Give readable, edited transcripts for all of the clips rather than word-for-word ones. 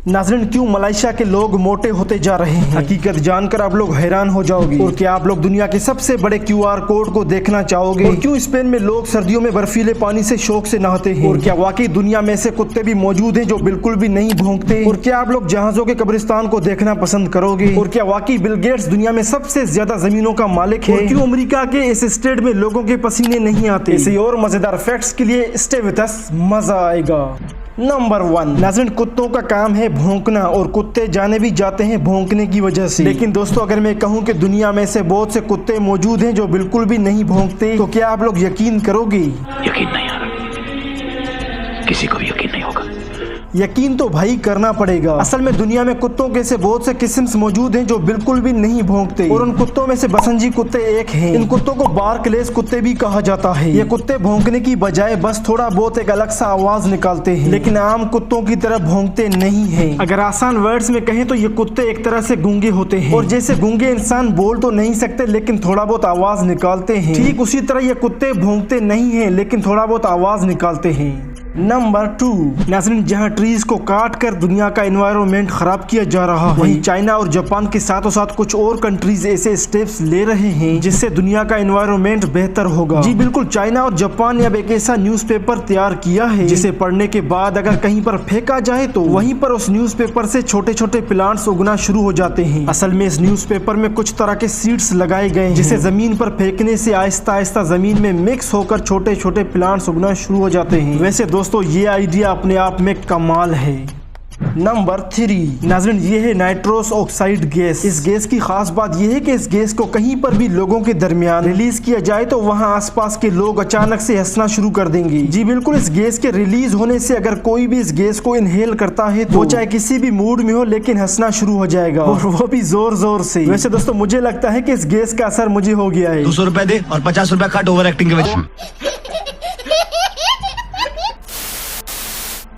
नाज़रीन, क्यों मलेशिया के लोग मोटे होते जा रहे हैं? हकीकत जानकर आप लोग हैरान हो जाओगे। और क्या आप लोग दुनिया के सबसे बड़े QR कोड को देखना चाहोगे? और क्यों स्पेन में लोग सर्दियों में बर्फीले पानी से शौक से नहाते हैं? और क्या वाकई दुनिया में ऐसे कुत्ते भी मौजूद हैं जो बिल्कुल भी नहीं भौंकते? और क्या आप लोग जहाजों के कब्रिस्तान को देखना पसंद करोगे? और क्या वाकई बिल गेट्स दुनिया में सबसे ज्यादा जमीनों का मालिक है? और क्यों अमेरिका के इस स्टेट में लोगों के पसीने नहीं आते? ऐसे और मजेदार फैक्ट्स के लिए स्टे विद अस, मजा आएगा। नंबर 1, नाज़रीन, कुत्तों का काम है भौंकना और कुत्ते जाने भी जाते हैं भौंकने की वजह से। लेकिन दोस्तों, अगर मैं कहूं कि दुनिया में से बहुत से कुत्ते मौजूद हैं जो बिल्कुल भी नहीं भौंकते, तो क्या आप लोग यकीन करोगे? यकीन नहीं आ रहा, किसी को भी यकीन नहीं होगा। यकीन तो भाई करना पड़ेगा। असल में दुनिया में कुत्तों के से बहुत से किस्म मौजूद हैं जो बिल्कुल भी नहीं भौंकते, और उन कुत्तों में से बसंजी कुत्ते एक हैं। इन कुत्तों को बार्कलेस कुत्ते भी कहा जाता है। ये कुत्ते भौंकने की बजाय बस थोड़ा बहुत एक अलग सा आवाज निकालते हैं, लेकिन आम कुत्तों की तरह भौंकते नहीं हैं। अगर आसान वर्ड्स में कहें तो ये कुत्ते एक तरह से गूंगे होते हैं, और जैसे गूंगे इंसान बोल तो नहीं सकते लेकिन थोड़ा बहुत आवाज निकालते हैं, ठीक उसी तरह ये कुत्ते भौंकते नहीं है लेकिन थोड़ा बहुत आवाज निकालते हैं। नंबर 2, नाज़रीन, जहां ट्रीज को काट कर दुनिया का एनवायरनमेंट खराब किया जा रहा है, वहीं चाइना और जापान के साथों साथ कुछ और कंट्रीज ऐसे स्टेप्स ले रहे हैं जिससे दुनिया का एनवायरनमेंट बेहतर होगा। जी बिल्कुल, चाइना और जापान ने अब एक ऐसा न्यूज़पेपर तैयार किया है जिसे पढ़ने के बाद अगर कहीं पर फेंका जाए तो वहीं पर उस न्यूज़पेपर से छोटे छोटे प्लांट्स उगना शुरू हो जाते हैं। असल में इस न्यूज़पेपर में कुछ तरह के सीड्स लगाए गए हैं जिसे जमीन पर फेंकने से आहिस्ता आहिस्ता जमीन में मिक्स होकर छोटे छोटे प्लांट्स उगना शुरू हो जाते हैं। वैसे दोस्तों, ये आइडिया अपने आप में कमाल है। नंबर 3, नाज़रीन, ये है नाइट्रोस ऑक्साइड गैस। इस गैस की खास बात यह है कि इस गैस को कहीं पर भी लोगों के दरमियान रिलीज किया जाए तो वहां आसपास के लोग अचानक से हंसना शुरू कर देंगे। जी बिल्कुल, इस गैस के रिलीज होने से अगर कोई भी इस गैस को इनहेल करता है तो चाहे किसी भी मूड में हो लेकिन हंसना शुरू हो जाएगा, और वो भी जोर जोर से। वैसे दोस्तों, मुझे लगता है कि इस गैस का असर मुझे हो गया है। 200 रुपए दे और 50 रुपए काट ओवर एक्टिंग के वजह।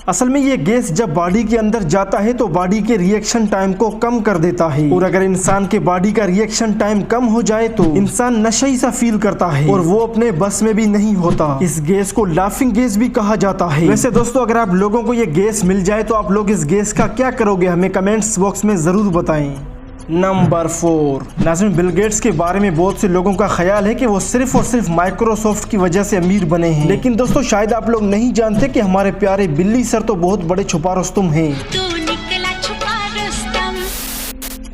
असल में ये गैस जब बॉडी के अंदर जाता है तो बॉडी के रिएक्शन टाइम को कम कर देता है, और अगर इंसान के बॉडी का रिएक्शन टाइम कम हो जाए तो इंसान नशे सा फील करता है और वो अपने बस में भी नहीं होता। इस गैस को लाफिंग गैस भी कहा जाता है। वैसे दोस्तों, अगर आप लोगों को ये गैस मिल जाए तो आप लोग इस गैस का क्या करोगे? हमें कमेंट्स बॉक्स में जरूर बताएं। नंबर 4, नाज़रीन, बिल गेट्स के बारे में बहुत से लोगों का ख्याल है कि वो सिर्फ और सिर्फ माइक्रोसॉफ्ट की वजह से अमीर बने हैं, लेकिन दोस्तों शायद आप लोग नहीं जानते कि हमारे प्यारे बिल्ली सर तो बहुत बड़े छुपा रुस्तम हैं।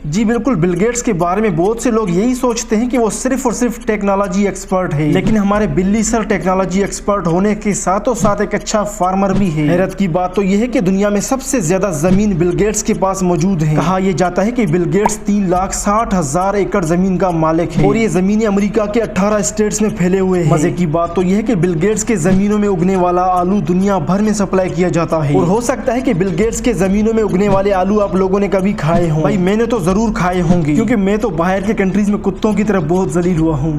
जी बिल्कुल, बिल गेट्स के बारे में बहुत से लोग यही सोचते हैं कि वो सिर्फ और सिर्फ टेक्नोलॉजी एक्सपर्ट है, लेकिन हमारे बिल्ली सर टेक्नोलॉजी एक्सपर्ट होने के साथों साथ एक अच्छा फार्मर भी है। हैरत की बात तो यह है कि दुनिया में सबसे ज्यादा जमीन बिल गेट्स के पास मौजूद है। कहा यह जाता है कि बिल गेट्स 3,60,000 एकड़ जमीन का मालिक है, और ये जमीनें अमेरिका के 18 स्टेट्स में फैले हुए हैं। मजे की बात तो यह है कि बिल गेट्स के जमीनों में उगने वाला आलू दुनिया भर में सप्लाई किया जाता है, और हो सकता है कि बिल गेट्स के जमीनों में उगने वाले आलू आप लोगों ने कभी खाए हों। भाई मैंने तो जरूर खाए होंगे, क्योंकि मैं तो बाहर के कंट्रीज में कुत्तों की तरफ बहुत जलील हुआ हूँ।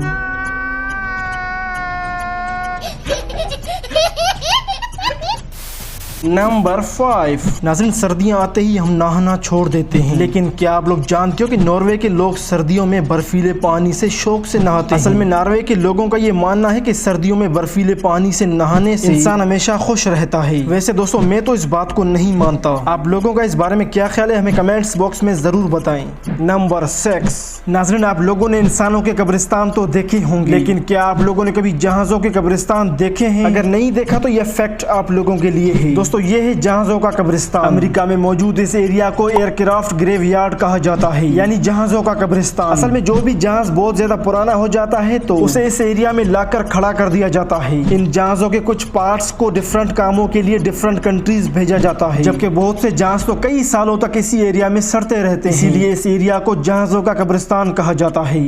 नंबर 5, नाज़रीन, सर्दियां आते ही हम नहाना छोड़ देते हैं, लेकिन क्या आप लोग जानते हो कि नॉर्वे के लोग सर्दियों में बर्फीले पानी से शौक से नहाते हैं? असल में नॉर्वे के लोगों का ये मानना है कि सर्दियों में बर्फीले पानी से नहाने से इंसान हमेशा खुश रहता है। वैसे दोस्तों, मैं तो इस बात को नहीं मानता। आप लोगों का इस बारे में क्या ख्याल है? हमें कमेंट्स बॉक्स में जरूर बताएं। नंबर 6, नाज़रीन, आप लोगों ने इंसानों के कब्रिस्तान तो देखे होंगे, लेकिन क्या आप लोगों ने कभी जहाजों के कब्रिस्तान देखे हैं? अगर नहीं देखा तो यह फैक्ट आप लोगों के लिए है। दोस्तों, ये है जहाजों का कब्रिस्तान। अमेरिका में मौजूद इस एरिया को एयरक्राफ्ट ग्रेवयार्ड कहा जाता है, यानी जहाजों का कब्रिस्तान। असल में जो भी जहाज बहुत ज्यादा पुराना हो जाता है तो उसे इस एरिया में लाकर खड़ा कर दिया जाता है। इन जहाजों के कुछ पार्ट्स को डिफरेंट कामों के लिए डिफरेंट कंट्रीज भेजा जाता है, जबकि बहुत से जहाज तो कई सालों तक इसी एरिया में सड़ते रहते हैं। इसीलिए इस एरिया को जहाजों का कब्रिस्तान कहा जाता है।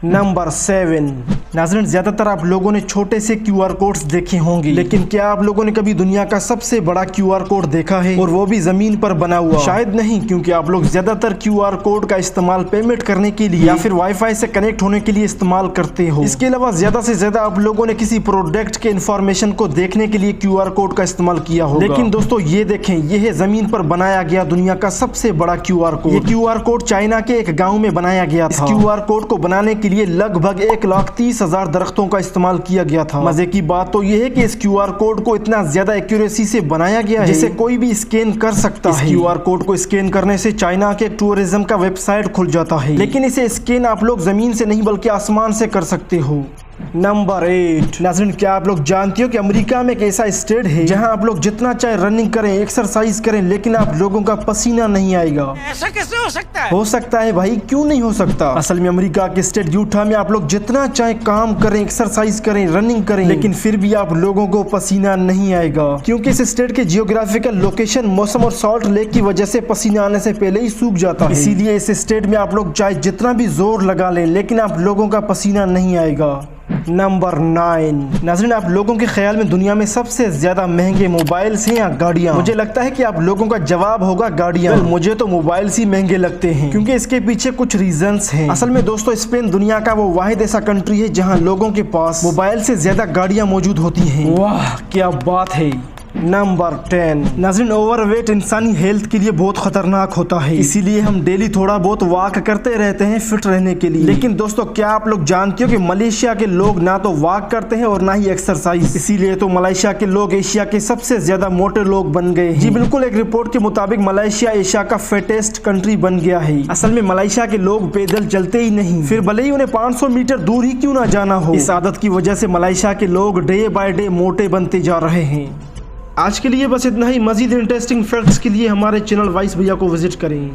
नंबर 7, नाज़रीन, ज्यादातर आप लोगों ने छोटे से QR कोड्स देखे होंगे, लेकिन क्या आप लोगों ने कभी दुनिया का सबसे बड़ा QR कोड देखा है, और वो भी जमीन पर बना हुआ? शायद नहीं, क्योंकि आप लोग ज्यादातर QR कोड का इस्तेमाल पेमेंट करने के लिए या फिर वाईफाई से कनेक्ट होने के लिए इस्तेमाल करते हो। इसके अलावा ज्यादा से ज्यादा आप लोगों ने किसी प्रोडक्ट के इंफॉर्मेशन को देखने के लिए QR कोड का इस्तेमाल किया होगा। लेकिन दोस्तों, ये देखें, ये है जमीन पर बनाया गया दुनिया का सबसे बड़ा QR कोड। ये QR कोड चाइना के एक गाँव में बनाया गया था। इस QR कोड को बनाने के लिए लगभग 1,30,000 30,000 दरख्तों का इस्तेमाल किया गया था। मजे की बात तो यह है कि इस QR कोड को इतना ज्यादा एक्यूरेसी से बनाया गया है जिसे कोई भी स्कैन कर सकता है। QR कोड को स्कैन करने से चाइना के टूरिज्म का वेबसाइट खुल जाता है, लेकिन इसे स्कैन आप लोग जमीन से नहीं बल्कि आसमान से कर सकते हो। नंबर 8। नाज़रीन, क्या आप लोग जानते हो कि अमेरिका में एक ऐसा स्टेट है जहां आप लोग जितना चाहे रनिंग करें, एक्सरसाइज करें, लेकिन आप लोगों का पसीना नहीं आएगा। ऐसा कैसे हो सकता है? हो सकता है भाई, क्यों नहीं हो सकता। असल में अमेरिका के स्टेट यूटा में आप लोग जितना चाहे काम करें, एक्सरसाइज करें, रनिंग करें, लेकिन फिर भी आप लोगों को पसीना नहीं आएगा, क्योंकि इस स्टेट के जियोग्राफिकल लोकेशन, मौसम और सॉल्ट लेक की वजह से पसीना आने से पहले ही सूख जाता है। इसीलिए इस स्टेट में आप लोग चाहे जितना भी जोर लगा लें, लेकिन आप लोगों का पसीना नहीं आएगा। नंबर 9। नाज़रीन, आप लोगों के ख्याल में दुनिया में सबसे ज्यादा महंगे मोबाइल्स हैं या गाड़ियां? मुझे लगता है कि आप लोगों का जवाब होगा गाड़ियां। मुझे तो मोबाइल्स ही महंगे लगते हैं, क्योंकि इसके पीछे कुछ रीजंस हैं। असल में दोस्तों, स्पेन दुनिया का वो वाहिद ऐसा कंट्री है जहां लोगों के पास मोबाइल से ज्यादा गाड़ियां मौजूद होती हैं। वाह, क्या बात है। नंबर 10। नाज़रीन, ओवरवेट इंसानी हेल्थ के लिए बहुत खतरनाक होता है, इसीलिए हम डेली थोड़ा बहुत वॉक करते रहते हैं फिट रहने के लिए। लेकिन दोस्तों, क्या आप लोग जानते हो कि मलेशिया के लोग ना तो वॉक करते हैं और ना ही एक्सरसाइज, इसीलिए तो मलेशिया के लोग एशिया के सबसे ज्यादा मोटे लोग बन गए हैं। जी बिल्कुल, एक रिपोर्ट के मुताबिक मलेशिया एशिया का फेटेस्ट कंट्री बन गया है। असल में मलेशिया के लोग पैदल चलते ही नहीं, फिर भले ही उन्हें 500 मीटर दूर ही क्यों ना जाना हो। इस आदत की वजह से मलेशिया के लोग डे बाय डे मोटे बनते जा रहे हैं। आज के लिए बस इतना ही। मजीद इंटरेस्टिंग फैक्ट्स के लिए हमारे चैनल वाइस भैया को विजिट करें।